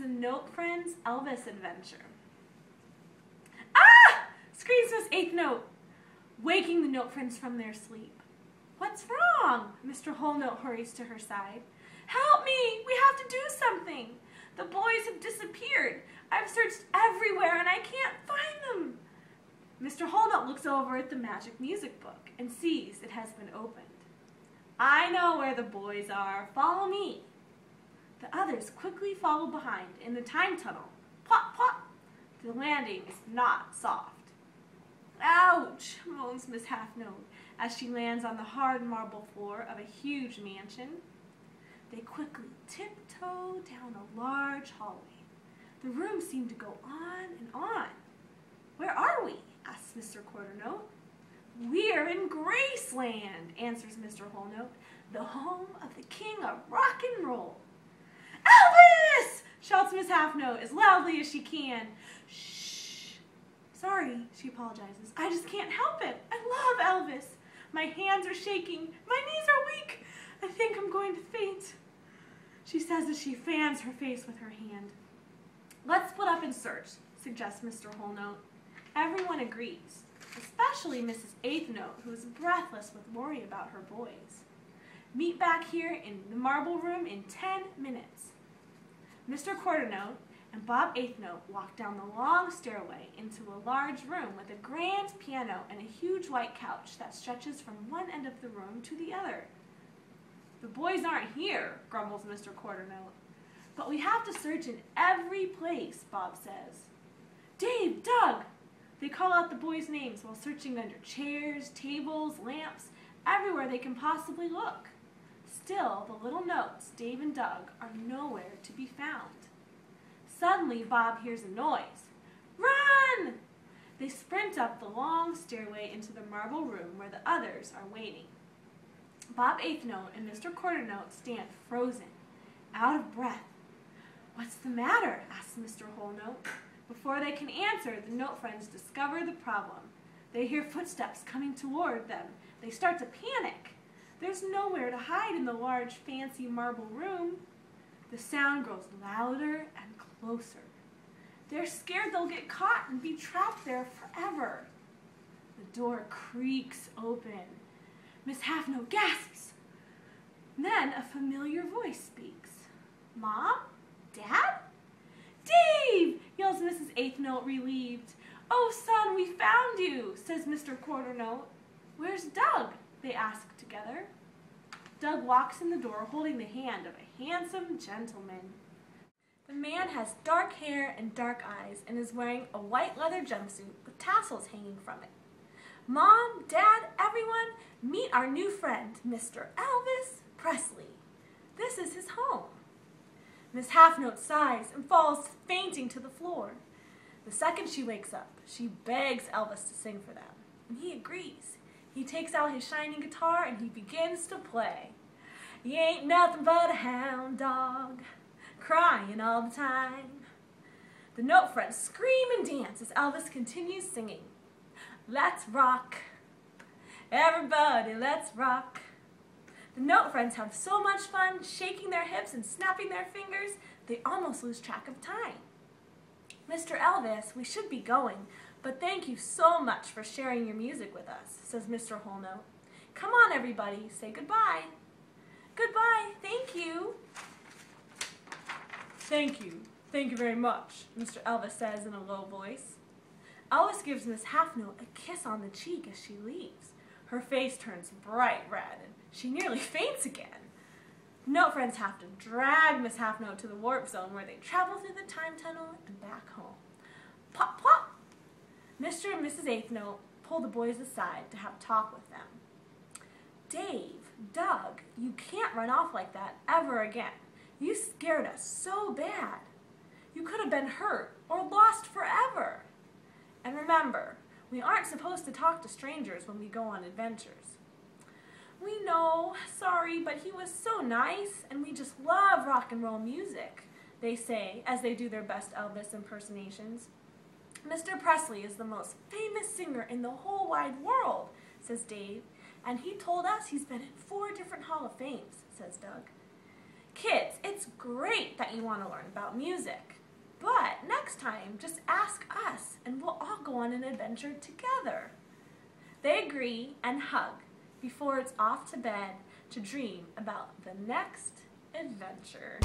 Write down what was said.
Note Friends Elvis adventure. Ah! Screams Miss Eighth Note, waking the Note Friends from their sleep. What's wrong? Mr. Whole Note hurries to her side. Help me! We have to do something! The boys have disappeared. I've searched everywhere and I can't find them. Mr. Whole Note looks over at the magic music book and sees it has been opened. I know where the boys are. Follow me. The others quickly follow behind in the time tunnel. Plop, plop. The landing is not soft. Ouch, moans Miss Half-Note as she lands on the hard marble floor of a huge mansion. They quickly tiptoe down a large hallway. The rooms seem to go on and on. Where are we? Asks Mr. Quarternote. We're in Graceland, answers Mr. Whole Note, the home of the king of rock and roll. Elvis! Shouts Miss Half-Note as loudly as she can. Shh. Sorry, she apologizes. I just can't help it. I love Elvis. My hands are shaking. My knees are weak. I think I'm going to faint. She says as she fans her face with her hand. Let's split up and search, suggests Mr. Whole Note. Everyone agrees, especially Mrs. Eighth Note, who is breathless with worry about her boys. Meet back here in the marble room in 10 minutes. Mr. Quarternote and Bob Eighth Note walk down the long stairway into a large room with a grand piano and a huge white couch that stretches from one end of the room to the other. The boys aren't here, grumbles Mr. Quarternote. But we have to search in every place, Bob says. Dave, Doug! They call out the boys' names while searching under chairs, tables, lamps, everywhere they can possibly look. Still, the little notes, Dave and Doug, are nowhere to be found. Suddenly, Bob hears a noise. Run! They sprint up the long stairway into the marble room where the others are waiting. Bob Eighth Note and Mr. Quarternote stand frozen, out of breath. What's the matter? Asks Mr. Whole Note. Before they can answer, the Note Friends discover the problem. They hear footsteps coming toward them. They start to panic. There's nowhere to hide in the large, fancy marble room. The sound grows louder and closer. They're scared they'll get caught and be trapped there forever. The door creaks open. Miss Half-Note gasps. Then a familiar voice speaks. Mom? Dad? Dave! Yells Mrs. Eighth Note, relieved. Oh, son, we found you, says Mr. Quarternote. Where's Doug? They ask together. Doug walks in the door holding the hand of a handsome gentleman. The man has dark hair and dark eyes and is wearing a white leather jumpsuit with tassels hanging from it. Mom, Dad, everyone, meet our new friend, Mr. Elvis Presley. This is his home. Miss Half-Note sighs and falls fainting to the floor. The second she wakes up, she begs Elvis to sing for them, and he agrees. He takes out his shining guitar and he begins to play. You ain't nothing but a hound dog, crying all the time. The Note Friends scream and dance as Elvis continues singing. Let's rock, everybody, let's rock. The Note Friends have so much fun shaking their hips and snapping their fingers, they almost lose track of time. Mr. Elvis, we should be going, but thank you so much for sharing your music with us, says Mr. Whole Note. Come on, everybody, say goodbye. Goodbye, thank you. Thank you very much, Mr. Elvis says in a low voice. Elvis gives Miss Half-Note a kiss on the cheek as she leaves. Her face turns bright red and she nearly faints again. Note Friends have to drag Miss Half-Note to the warp zone where they travel through the time tunnel and back home. Pop, pop! Mr. and Mrs. Eighth Note pull the boys aside to have a talk with them. Dave, Doug, you can't run off like that ever again. You scared us so bad. You could have been hurt or lost forever. And remember, we aren't supposed to talk to strangers when we go on adventures. We know, sorry, but he was so nice, and we just love rock and roll music, they say as they do their best Elvis impersonations. Mr. Presley is the most famous singer in the whole wide world, says Dave, and he told us he's been in 4 different Hall of Fames, says Doug. Kids, it's great that you want to learn about music, But next time, just ask us and we'll all go on an adventure together. They agree and hug before it's off to bed to dream about the next adventure.